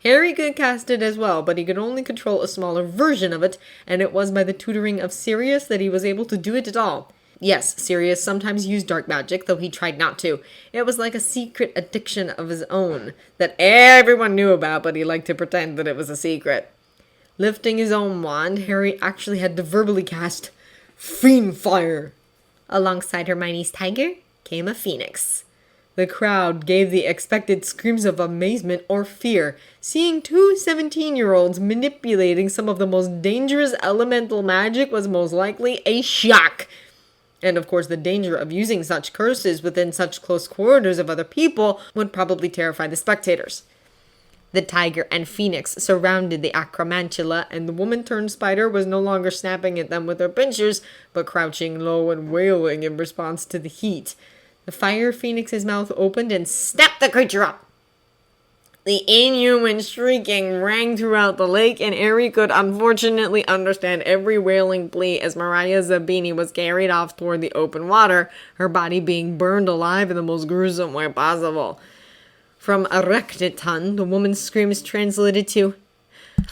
S1: Harry could cast it as well, but he could only control a smaller version of it, and it was by the tutoring of Sirius that he was able to do it at all. Yes, Sirius sometimes used dark magic, though he tried not to. It was like a secret addiction of his own, that everyone knew about, but he liked to pretend that it was a secret. Lifting his own wand, Harry actually had to verbally cast Fiend Fire. Alongside Hermione's tiger came a phoenix. The crowd gave the expected screams of amazement or fear, seeing two 17-year-olds manipulating some of the most dangerous elemental magic was most likely a shock. And of course, the danger of using such curses within such close quarters of other people would probably terrify the spectators. The tiger and phoenix surrounded the acromantula, and the woman-turned-spider was no longer snapping at them with her pincers, but crouching low and wailing in response to the heat. The fire phoenix's mouth opened and snapped the creature up. The inhuman shrieking rang throughout the lake, and Harry could unfortunately understand every wailing plea as Mariah Zabini was carried off toward the open water, her body being burned alive in the most gruesome way possible. From Erectiton, the woman's screams translated to,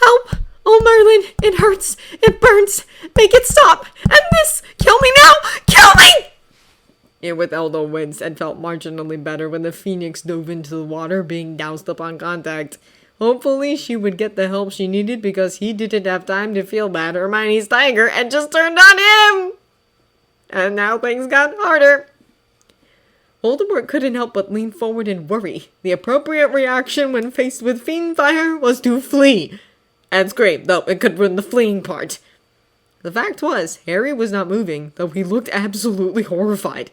S1: "Help! Oh, Merlin! It hurts! It burns! Make it stop! And this! Kill me now! Kill me!" Irwithelda winced and felt marginally better when the phoenix dove into the water, being doused upon contact. Hopefully she would get the help she needed because he didn't have time to feel bad. Hermione's tiger had just turned on him! And now things got harder. Voldemort couldn't help but lean forward and worry. The appropriate reaction when faced with fiend fire was to flee. And scream, though it could ruin the fleeing part. The fact was, Harry was not moving, though he looked absolutely horrified.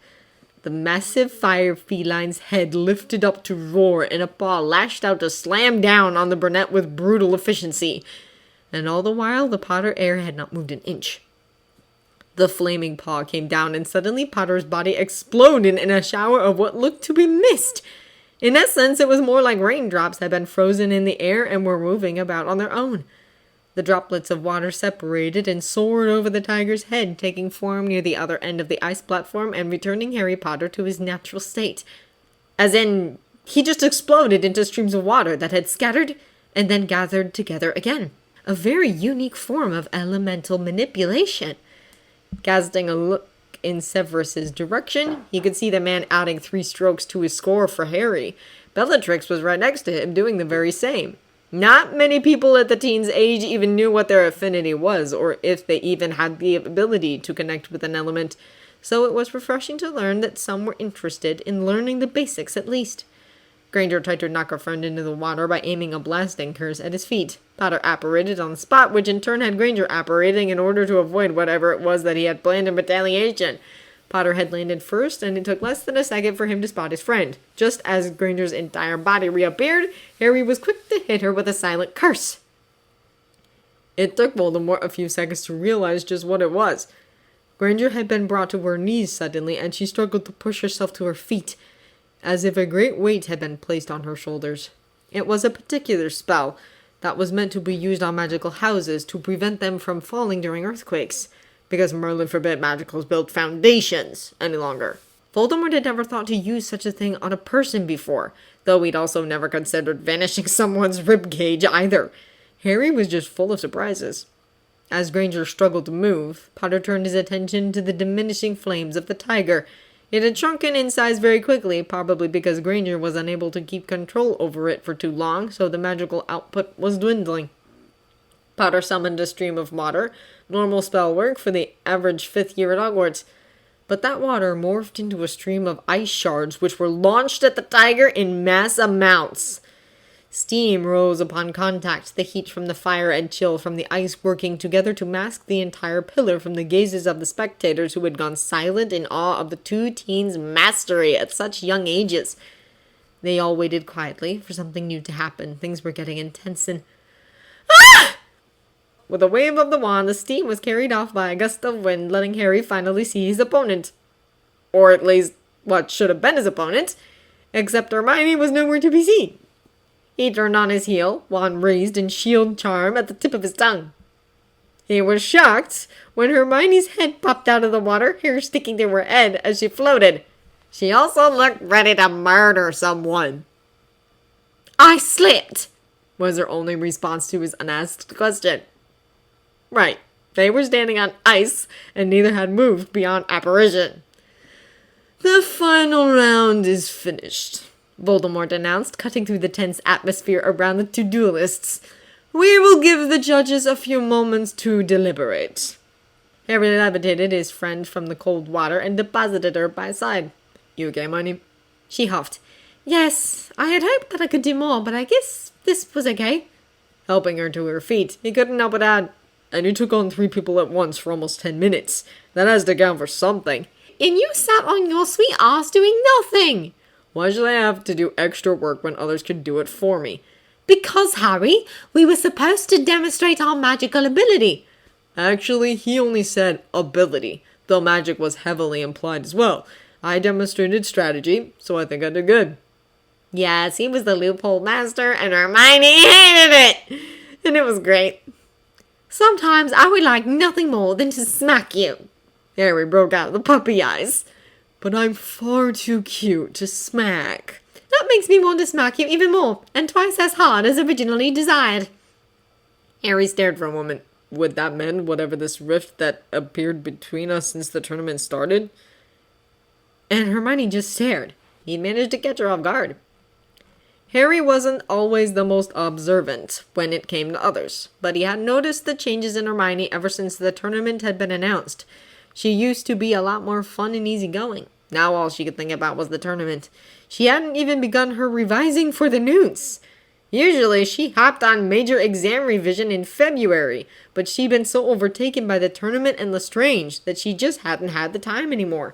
S1: The massive fire feline's head lifted up to roar, and a paw lashed out to slam down on the brunette with brutal efficiency. And all the while, the Potter heir had not moved an inch. The flaming paw came down, and suddenly Potter's body exploded in a shower of what looked to be mist. In essence, it was more like raindrops had been frozen in the air and were moving about on their own. The droplets of water separated and soared over the tiger's head, taking form near the other end of the ice platform and returning Harry Potter to his natural state. As in, he just exploded into streams of water that had scattered and then gathered together again. A very unique form of elemental manipulation. Casting a look in Severus's direction, he could see the man adding 3 strokes to his score for Harry. Bellatrix was right next to him, doing the very same. Not many people at the teen's age even knew what their affinity was, or if they even had the ability to connect with an element, so it was refreshing to learn that some were interested in learning the basics at least. Granger tried to knock her friend into the water by aiming a blasting curse at his feet. Potter apparated on the spot, which in turn had Granger apparating in order to avoid whatever it was that he had planned in retaliation. Potter had landed first, and it took less than a second for him to spot his friend. Just as Granger's entire body reappeared, Harry was quick to hit her with a silent curse. It took Voldemort a few seconds to realize just what it was. Granger had been brought to her knees suddenly, and she struggled to push herself to her feet, as if a great weight had been placed on her shoulders. It was a particular spell that was meant to be used on magical houses to prevent them from falling during earthquakes, because Merlin forbid magicals build foundations any longer. Voldemort had never thought to use such a thing on a person before, though he'd also never considered vanishing someone's ribcage either. Harry was just full of surprises. As Granger struggled to move, Potter turned his attention to the diminishing flames of the tiger. It had shrunken in size very quickly, probably because Granger was unable to keep control over it for too long, so the magical output was dwindling. Potter summoned a stream of water, normal spell work for the average 5th year at Hogwarts. But that water morphed into a stream of ice shards, which were launched at the tiger in mass amounts. Steam rose upon contact, the heat from the fire and chill from the ice working together to mask the entire pillar from the gazes of the spectators who had gone silent in awe of the 2 teens' mastery at such young ages. They all waited quietly for something new to happen. Things were getting intense and... Ah! With a wave of the wand, the steam was carried off by a gust of wind, letting Harry finally see his opponent. Or at least, what should have been his opponent, except Hermione was nowhere to be seen. He turned on his heel, wand raised and shield charm at the tip of his tongue. He was shocked when Hermione's head popped out of the water, hair sticking to her head as she floated. She also looked ready to murder someone. "I slipped," was her only response to his unasked question. Right, they were standing on ice, and neither had moved beyond apparition. "The final round is finished," Voldemort announced, cutting through the tense atmosphere around the two duelists. "We will give the judges a few moments to deliberate." Harry levitated his friend from the cold water and deposited her by his side. "You okay, Hermione?" She huffed. "Yes, I had hoped that I could do more, but I guess this was okay." Helping her to her feet, he couldn't help but add, "And you took on 3 people at once for almost 10 minutes. That has to count for something." "And you sat on your sweet ass doing nothing." "Why should I have to do extra work when others could do it for me?" "Because, Harry, we were supposed to demonstrate our magical ability." Actually, he only said ability, though magic was heavily implied as well. I demonstrated strategy, so I think I did good. Yes, he was the loophole master, and Hermione hated it! And it was great. "Sometimes I would like nothing more than to smack you." Harry broke out the puppy eyes. "But I'm far too cute to smack." "That makes me want to smack you even more, and twice as hard as originally desired." Harry stared for a moment. Would that mend whatever this rift that appeared between us since the tournament started? And Hermione just stared. He managed to catch her off guard. Harry wasn't always the most observant when it came to others, but he had noticed the changes in Hermione ever since the tournament had been announced. She used to be a lot more fun and easygoing. Now all she could think about was the tournament. She hadn't even begun her revising for the Newts. Usually she hopped on major exam revision in February, but she'd been so overtaken by the tournament and Lestrange that she just hadn't had the time anymore.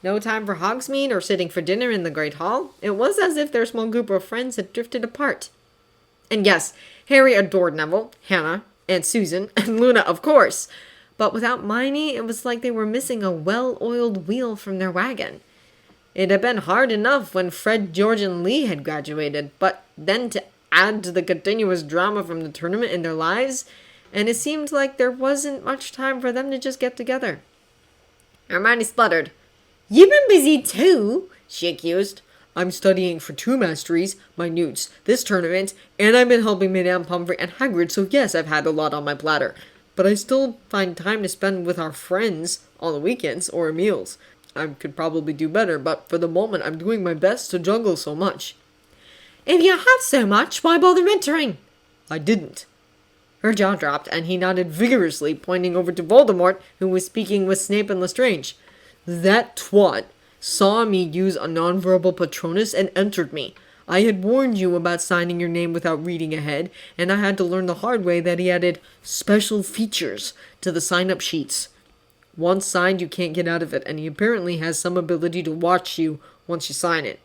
S1: No time for Hogsmeade or sitting for dinner in the Great Hall. It was as if their small group of friends had drifted apart. And yes, Harry adored Neville, Hannah, Aunt Susan, and Luna, of course. But without Hermione, it was like they were missing a well-oiled wheel from their wagon. It had been hard enough when Fred, George, and Lee had graduated, but then to add to the continuous drama from the tournament in their lives, and it seemed like there wasn't much time for them to just get together. Hermione spluttered. "You've been busy too," she accused. "I'm studying for 2 masteries, my Newts, this tournament, and I've been helping Madame Pomfrey and Hagrid, so yes, I've had a lot on my platter. But I still find time to spend with our friends on the weekends or meals. I could probably do better, but for the moment I'm doing my best to juggle so much." "If you have so much, why bother entering?" "I didn't." Her jaw dropped, and he nodded vigorously, pointing over to Voldemort, who was speaking with Snape and Lestrange. "That twat saw me use a nonverbal Patronus and entered me. I had warned you about signing your name without reading ahead, and I had to learn the hard way that he added special features to the sign-up sheets. Once signed, you can't get out of it, and he apparently has some ability to watch you once you sign it."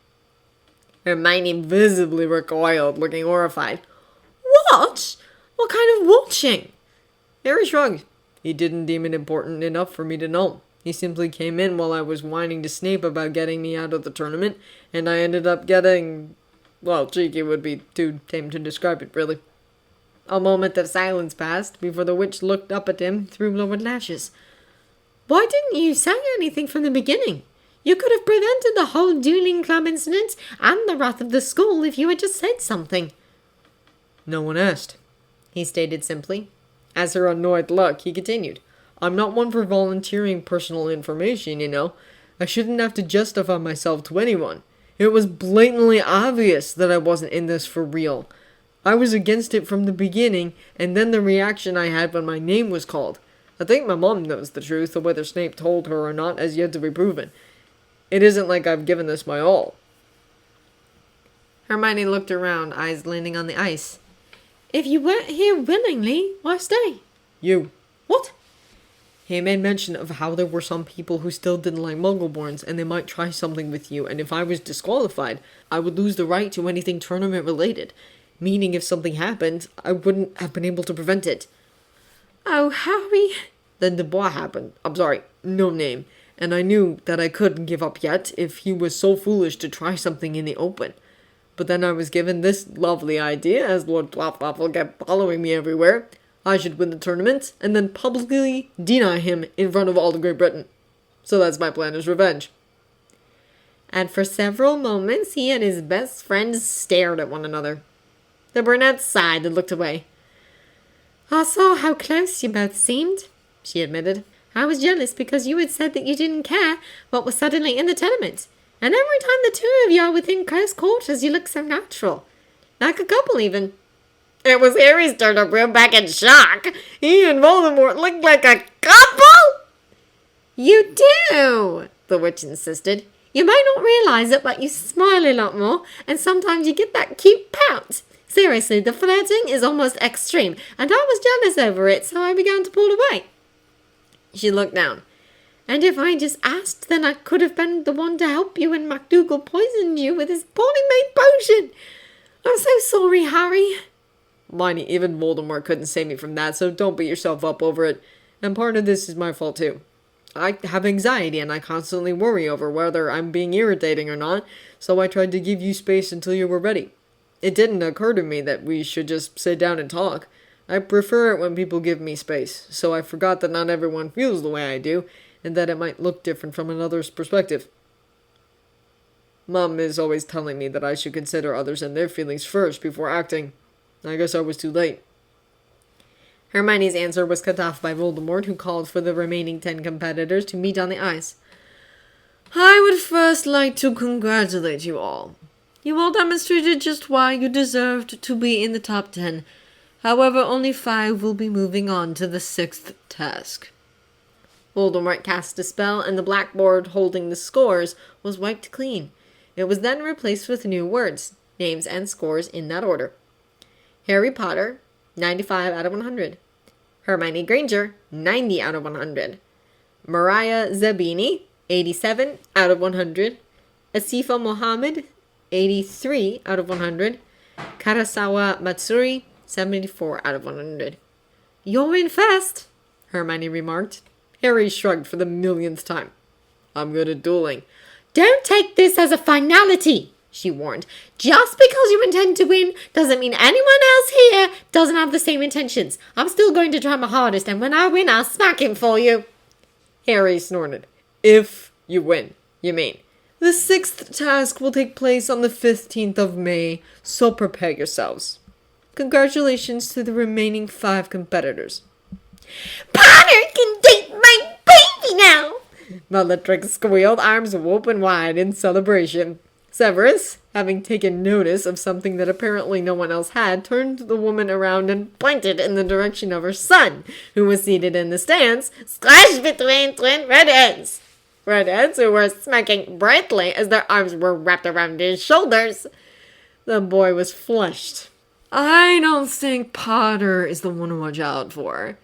S1: Hermione visibly recoiled, looking horrified. "What? What kind of watching?" Harry shrugged. "He didn't deem it important enough for me to know. He simply came in while I was whining to Snape about getting me out of the tournament, and I ended up getting... well, cheeky would be too tame to describe it, really." A moment of silence passed before the witch looked up at him through lowered lashes. "Why didn't you say anything from the beginning? You could have prevented the whole dueling club incident and the wrath of the school if you had just said something." "No one asked," he stated simply. As her annoyed look, he continued. "I'm not one for volunteering personal information, you know. I shouldn't have to justify myself to anyone. It was blatantly obvious that I wasn't in this for real. I was against it from the beginning, and then the reaction I had when my name was called. I think my mom knows the truth, though whether Snape told her or not has yet to be proven. It isn't like I've given this my all." Hermione looked around, eyes landing on the ice. "If you weren't here willingly, why stay?" "You." "What?" He made mention of how there were some people who still didn't like Muggleborns, and they might try something with you, and if I was disqualified, I would lose the right to anything tournament-related. Meaning if something happened, I wouldn't have been able to prevent it. "Oh, Harry." Then Dubois happened. I'm sorry, no name. And I knew that I couldn't give up yet if he was so foolish to try something in the open.
S2: But then I was given this lovely idea, as Lord Flop-Flop kept following me everywhere. I should win the tournament, and then publicly deny him in front of all of Great Britain. So that's my plan as revenge.
S1: And for several moments, he and his best friend stared at one another. The brunette sighed and looked away. "I saw how close you both seemed," she admitted. "I was jealous because you had said that you didn't care what was suddenly in the tenement. And every time the two of you are within close quarters, you look so natural. Like a couple, even."
S2: It was Harry's turn to reel back in shock. He and Voldemort looked like a couple?
S1: "You do," the witch insisted. "You might not realize it, but you smile a lot more, and sometimes you get that cute pout. Seriously, the flirting is almost extreme, and I was jealous over it, so I began to pull away." She looked down. "And if I just asked, then I could have been the one to help you when MacDougal poisoned you with his poorly made potion. I'm so sorry, Harry."
S2: Miney, even Voldemort couldn't save me from that, so don't beat yourself up over it. And part of this is my fault too. I have anxiety and I constantly worry over whether I'm being irritating or not, so I tried to give you space until you were ready. It didn't occur to me that we should just sit down and talk. I prefer it when people give me space, so I forgot that not everyone feels the way I do, and that it might look different from another's perspective. Mom is always telling me that I should consider others and their feelings first before acting. I guess I was too late.
S1: Hermione's answer was cut off by Voldemort, who called for the remaining 10 competitors to meet on the ice.
S2: "I would first like to congratulate you all. You all demonstrated just why you deserved to be in the top 10. However, only 5 will be moving on to the 6th task."
S1: Voldemort cast a spell, and the blackboard holding the scores was wiped clean. It was then replaced with new words, names, and scores in that order. Harry Potter, 95 out of 100. Hermione Granger, 90 out of 100. Mariah Zabini, 87 out of 100. Asifa Mohammed, 83 out of 100. Karasawa Matsuri, 74 out of 100.
S2: "You're in first," Hermione remarked. Harry shrugged for the millionth time. "I'm good at dueling."
S1: "Don't take this as a finality," she warned. "Just because you intend to win doesn't mean anyone else here doesn't have the same intentions. I'm still going to try my hardest, and when I win, I'll smack him for you."
S2: Harry snorted. "If you win, you mean. The 6th task will take place on the 15th of May, so prepare yourselves. Congratulations to the remaining 5 competitors."
S1: "Potter can date my baby now!"
S2: Bellatrix squealed, arms open wide in celebration. Severus, having taken notice of something that apparently no one else had, turned the woman around and pointed in the direction of her son, who was seated in the stands, squashed between twin redheads. Redheads who were smirking brightly as their arms were wrapped around his shoulders. The boy was flushed. "I don't think Potter is the one to watch out for,"